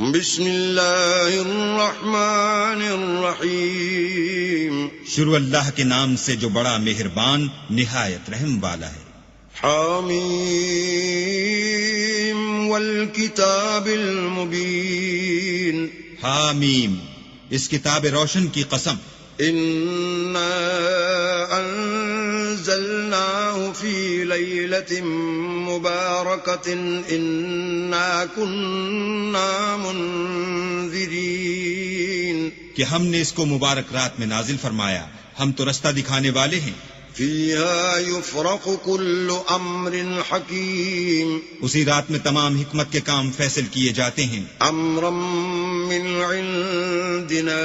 بسم اللہ الرحمن الرحیم شروع اللہ کے نام سے جو بڑا مہربان نہایت رحم والا ہے۔ حامیم والکتاب المبین حامیم، اس کتاب روشن کی قسم۔ انا انزلناه في ليلة مباركة انا كنا منذرين کہ ہم نے اس کو مبارک رات میں نازل فرمایا، ہم تو رستہ دکھانے والے ہیں۔ فيها يفرق كل امر حكيم اسی رات میں تمام حکمت کے کام فیصل کیے جاتے ہیں۔ امرا من عندنا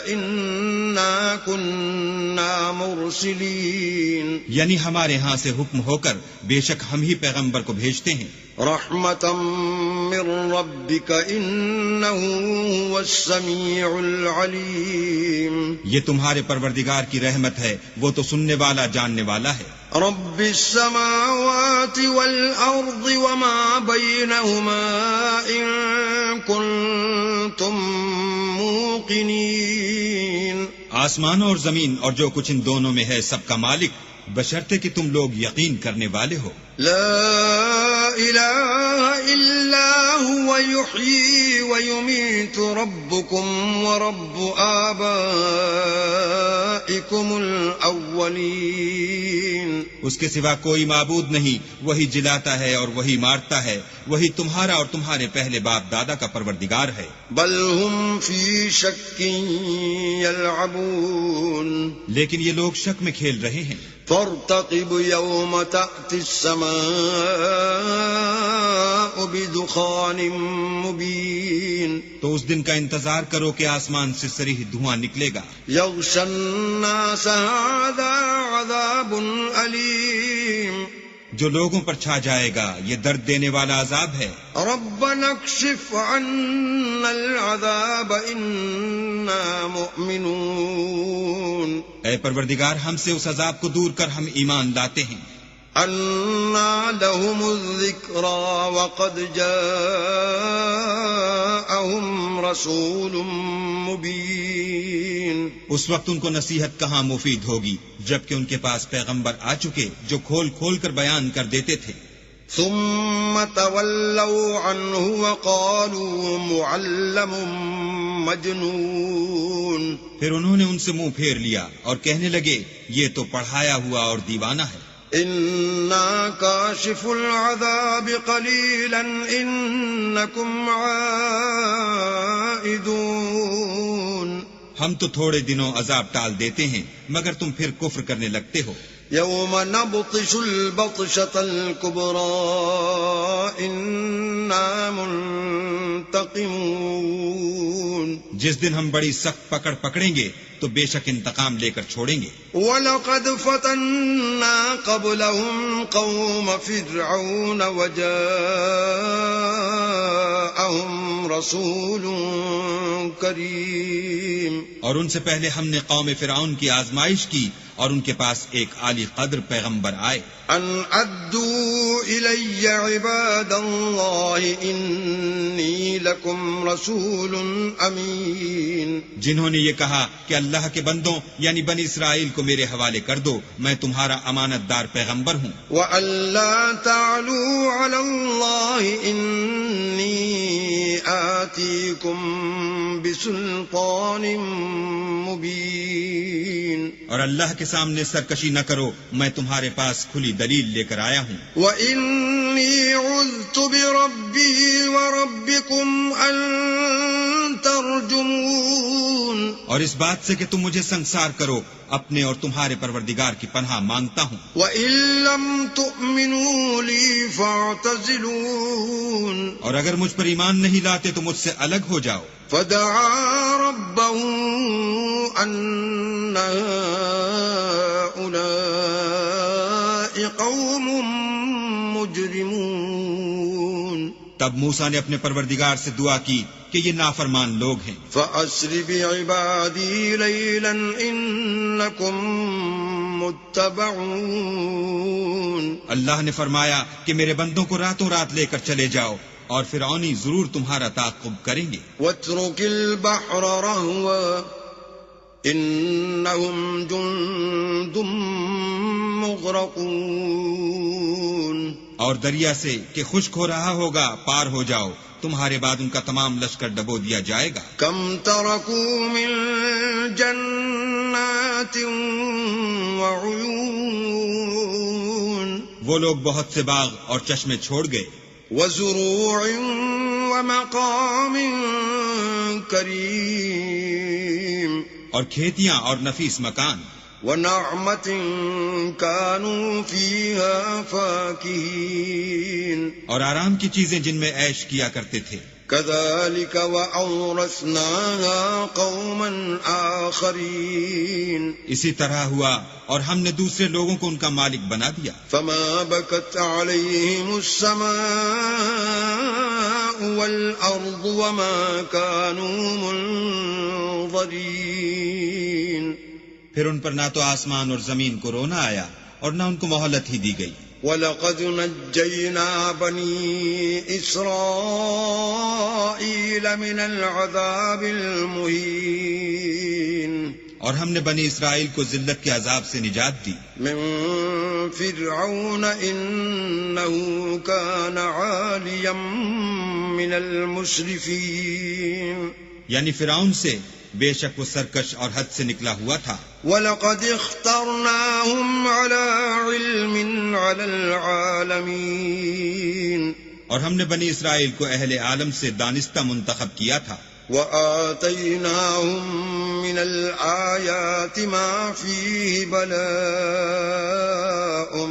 انا كنا مرسلين یعنی ہمارے ہاں سے حکم ہو کر بے شک ہم ہی پیغمبر کو بھیجتے ہیں۔ رحمتا من ربك انه هو السميع العليم یہ تمہارے پروردگار کی رحمت ہے، وہ تو سننے والا جاننے والا ہے۔ رب السماوات والارض وما بينهما ان كنتم موقنين آسمانوں اور زمین اور جو کچھ ان دونوں میں ہے سب کا مالک، بشرطے کہ تم لوگ یقین کرنے والے ہو۔ لا الہ الا هو يحيي ويميت ربكم ورب آبائكم الاولین اس کے سوا کوئی معبود نہیں، وہی جلاتا ہے اور وہی مارتا ہے، وہی تمہارا اور تمہارے پہلے باپ دادا کا پروردگار ہے۔ بل هم في شك يلعبون لیکن یہ لوگ شک میں کھیل رہے ہیں۔ فارتقب يوم تأتي السماء بدخان مبين تو اس دن کا انتظار کرو کہ آسمان سے صریح دھواں نکلے گا۔ يغشى الناس هذا عذاب أليم جو لوگوں پر چھا جائے گا یہ درد دینے والا عذاب ہے۔ ربنا اكشف عنا العذاب إنا مؤمنون اے پروردگار ہم سے اس عذاب کو دور کر، ہم ایمان لاتے ہیں۔ أنا لهم الذكرى وقد جاءهم رسول مبين اس وقت ان کو نصیحت کہاں مفید ہوگی جبکہ ان کے پاس پیغمبر آ چکے جو کھول کھول کر بیان کر دیتے تھے۔ ثم تولوا عنه وقالوا معلم مجنون پھر انہوں نے ان سے منہ پھیر لیا اور کہنے لگے یہ تو پڑھایا ہوا اور دیوانہ ہے۔ إنا كاشف العذاب قليلا إنكم عائدون ہم تو تھوڑے دنوں عذاب ٹال دیتے ہیں مگر تم پھر کفر کرنے لگتے ہو۔ يوم نبطش البطشة الكبرى إنا منتقمون جس دن ہم بڑی سخت پکڑ پکڑیں گے تو بے شک انتقام لے کر چھوڑیں گے۔ وَلَقَدْ فَتَنَّا قَبْلَهُمْ قَوْمَ فِرْعَوْنَ وَجَاءَهُمْ رَسُولٌ كَرِيمٌ اور ان سے پہلے ہم نے قوم فرعون کی آزمائش کی اور ان کے پاس ایک عالی قدر پیغمبر آئے۔ ان ادوا الی عباد اللہ انی لکم رسول امین جنہوں نے یہ کہا کہ اللہ کے بندوں یعنی بنی اسرائیل کو میرے حوالے کر دو، میں تمہارا امانت دار پیغمبر ہوں۔ وَأَن لَا تَعْلُوا عَلَى اللَّهِ إِنِّي آتِيكُمْ بِسُلْطَانٍ مُبِينٍ اور اللہ کے سامنے سرکشی نہ کرو، میں تمہارے پاس کھلی دلیل لے کر آیا ہوں۔ وَإِنِّي عُذْتُ بِرَبِّي وَرَبِّكُمْ أَن تَرْجُمُونَ اور اس بات سے کہ تم مجھے سنسار کرو، اپنے اور تمہارے پروردگار کی پناہ مانگتا ہوں۔ وَإِن لَّمْ تُؤْمِنُوا لِي فَاعْتَزِلُونِ اور اگر مجھ پر ایمان نہیں لاتے تو مجھ سے الگ ہو جاؤ۔ فَدَعَا رَبَّهُ أَنَّ هَٰؤُلَاءِ قَوْمٌ مُجْرِمُونَ تب موسیٰ نے اپنے پروردگار سے دعا کی کہ یہ نافرمان لوگ ہیں۔ فَأَسْرِ بِعِبَادِي لَيْلًا إِنَّكُمْ مُتَّبَعُونَ اللہ نے فرمایا کہ میرے بندوں کو راتوں رات لے کر چلے جاؤ، اور فرعونی ضرور تمہارا تعاقب کریں گے. واترك البحر رهوا إنهم جند مغرقون. اور دریا سے کہ خشک ہو رہا ہوگا پار ہو جاؤ، تمہارے بعد ان کا تمام لشکر ڈبو دیا جائے گا. كم تركوا من جنات وعيون. وہ لوگ بہت سے باغ اور چشمے چھوڑ گئے. وزروع ومقام کریم. اور کھیتیاں اور نفیس مکان. ونعمة كانوا فيها فاكهين. اور آرام کی چیزیں جن میں عیش کیا کرتے تھے. كذلك وأورثناها قوما آخرين. اسی طرح ہوا اور ہم نے دوسرے لوگوں کو ان کا مالک بنا دیا. فما بكت عليهم السماء والأرض وما كانوا منظرين. پھر ان پر نہ تو آسمان اور زمین کو رونا آیا اور نہ ان کو مہلت ہی دی گئی. وَلَقَدْ نَجَّيْنَا بَنِي إِسْرَائِيلَ مِنَ الْعَذَابِ الْمُهِينِ. اور ہم نے بنی اسرائیل کو ذلت کے عذاب سے نجات دی. من فرعون إِنَّهُ كَانَ عَالِيًا مِنَ الْمُسْرِفِينَ. یعنی فرعون سے، بے شک وہ سرکش اور حد سے نکلا ہوا تھا. وَلَقَدِ اخْتَرْنَاهُمْ عَلَى عِلْمٍ عَلَى الْعَالَمِينَ. اور ہم نے بنی اسرائیل کو اہل عالم سے دانستہ منتخب کیا تھا. وَآتَيْنَاهُمْ مِنَ الْآيَاتِ مَا فِيهِ بَلَاءٌ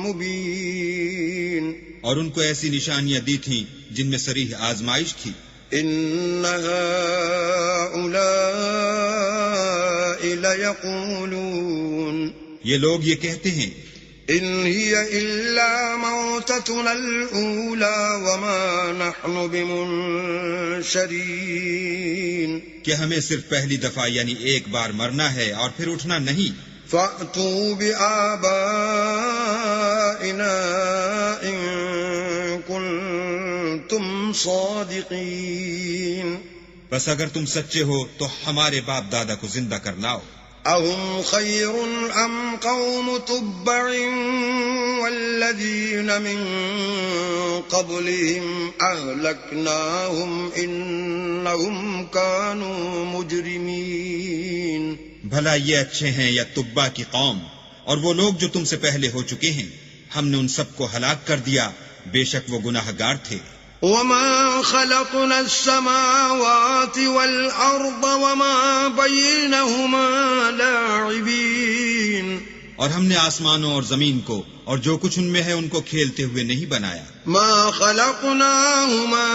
مُبِينٌ. اور ان کو ایسی نشانیاں دی تھیں جن میں صریح آزمائش تھی. إِنَّ هَؤُلَاءِ لَيَقُولُونَ. یہ لوگ یہ کہتے ہیں إِنْ هِيَ إِلَّا مَوْتَتُنَا الْأُولَى وَمَا نَحْنُ بِمُنشَرِينَ. کہ ہمیں صرف پہلی دفعہ یعنی ایک بار مرنا ہے اور پھر اٹھنا نہیں. فَأْتُوا بِآبَائِنَا إِن كُنتُمْ صَادِقِينَ. بس اگر تم سچے ہو تو ہمارے باپ دادا کو زندہ کر لاؤ. أَهُمْ خَيْرٌ أَمْ قَوْمُ تُبَّعٍ وَالَّذِينَ مِن قَبْلِهِمْ أَهْلَكْنَاهُمْ إِنَّهُمْ كَانُوا مُجْرِمِينَ. بھلا یہ اچھے ہیں یا تبا کی قوم؟ اور وہ لوگ جو تم سے پہلے ہو چکے ہیں، ہم نے ان سب کو ہلاک کر دیا، بے شک وہ گناہ گار تھے. وَمَا خَلَقْنَا السَّمَاوَاتِ وَالْأَرْضَ وَمَا بَيْنَهُمَا لَاعِبِينَ. اور ہم نے آسمانوں اور زمین کو اور جو کچھ ان میں ہے ان کو کھیلتے ہوئے نہیں بنایا. مَا خَلَقْنَاهُمَا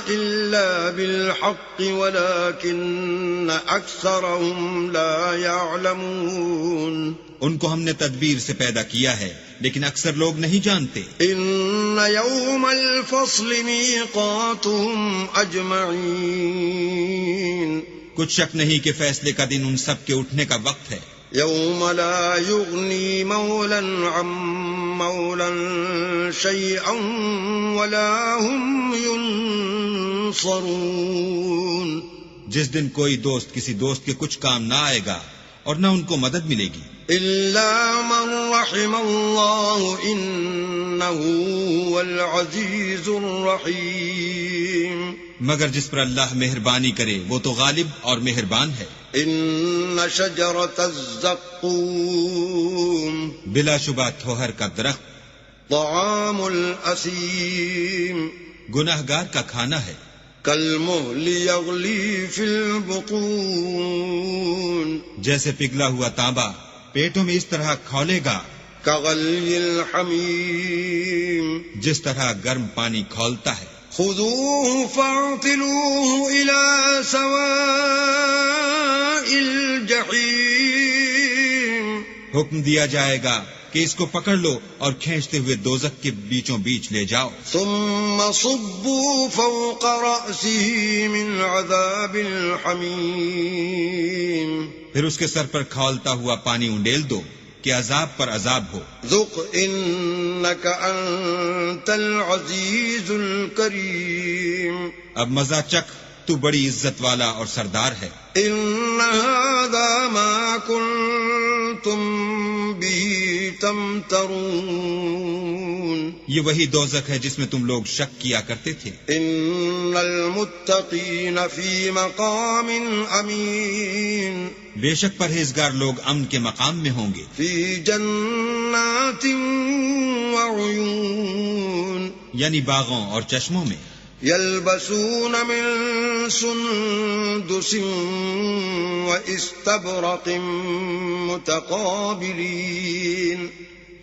إِلَّا بِالْحَقِّ وَلَكِنَّ أَكْثَرَهُمْ لَا يَعْلَمُونَ. ان کو ہم نے تدبیر سے پیدا کیا ہے لیکن اکثر لوگ نہیں جانتے. إِنَّ يَوْمَ الْفَصْلِ مِيقَاتُهُمْ أَجْمَعِينَ. کچھ شک نہیں کہ فیصلے کا دن ان سب کے اٹھنے کا وقت ہے. يَوْمَ لَا يُغْنِي مَوْلًى عَن مَوْلًى شَيْئًا وَلَا هُمْ يُنصَرُونَ. جس دن کوئی دوست کسی دوست کے کچھ کام نہ آئے گا اور نہ ان کو مدد ملے گی. إِلَّا مَن رَحِمَ اللَّهُ إِنَّهُ هُوَ الْعَزِيزُ الرَّحِيمُ. مگر جس پر اللہ مہربانی کرے وہ تو غالب اور مہربان ہے. إِنَّ شَجَرَةَ الزَّقُّومِ بلا شبہ تھوہر کا درخت طَعَامُ الْأَثِيمِ گناہ گار کا کھانا ہے. كَالْمُهْلِ يَغْلِي فِي الْبُطُونِ جیسے پگھلا ہوا تانبا پیٹوں میں اس طرح کھولے گا. كَغَلْيِ الْحَمِيمِ جس طرح گرم پانی کھولتا ہے. خُذُوهُ فَاعْتِلُوهُ إِلَى سَوَاءِ الْجَحِيمِ حکم دیا جائے گا کہ اس کو پکڑ لو اور کھینچتے ہوئے دوزخ کے بیچوں بیچ لے جاؤ. ثُمَّ صُبُّوا فَوْقَ رَأْسِهِ مِنْ عَذَابِ الْحَمِيمِ پھر اس کے سر پر کھولتا ہوا پانی انڈیل دو کہ عذاب پر عذاب ہو۔ ذق انك انت العزیز الکریم، اب مزہ چکھ، تو بڑی عزت والا اور سردار ہے۔ ان هذا ما كنتم به تمترون، یہ وہی دوزخ ہے جس میں تم لوگ شک کیا کرتے تھے۔ ان المتقین فی مقام امین، بے شک پرہیزگار لوگ امن کے مقام میں ہوں گے، فی جنات وعیون، یعنی باغوں اور چشموں میں۔ یلبسون من سندس واستبرق متقابلین،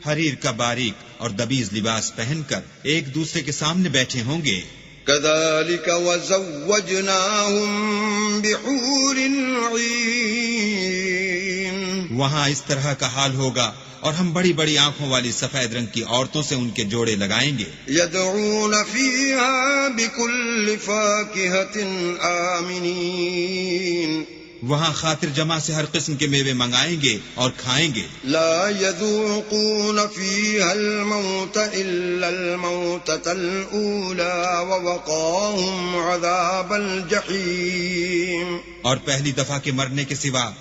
حریر کا باریک اور دبیز لباس پہن کر ایک دوسرے کے سامنے بیٹھے ہوں گے۔ كذلك وزوجناهم بحور عين، وہاں اس طرح کا حال ہوگا اور ہم بڑی بڑی آنکھوں والی سفید رنگ کی عورتوں سے ان کے جوڑے لگائیں گے۔ يدعون فيها بكل فاكهة آمنين، وہاں خاطر جمع سے ہر قسم کے میوے منگائیں گے اور کھائیں گے۔ لا يذوقون فيها الموت إلا الموتة الأولى ووقاهم عذاب الجحيم، اور پہلی دفعہ کے مرنے کے سوا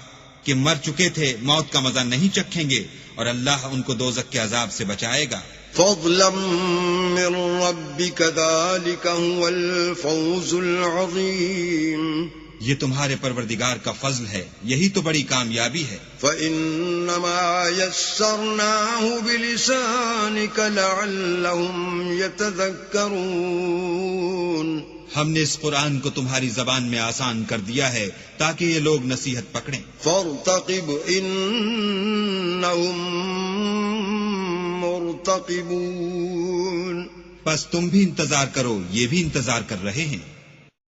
کہ مر چکے تھے موت کا مزہ نہیں چکھیں گے، اور اللہ ان کو دوزخ کے عذاب سے بچائے گا۔ فضلا من ربك ذلك هو الفوز العظيم، یہ تمہارے پروردگار کا فضل ہے، یہی تو بڑی کامیابی ہے۔ فإنما يسرناه بلسانك لعلهم يتذكرون، ہم نے اس قرآن کو تمہاری زبان میں آسان کر دیا ہے تاکہ یہ لوگ نصیحت پکڑیں۔ فارتقب إنهم مرتقبون، بس تم بھی انتظار کرو، یہ بھی انتظار کر رہے ہیں۔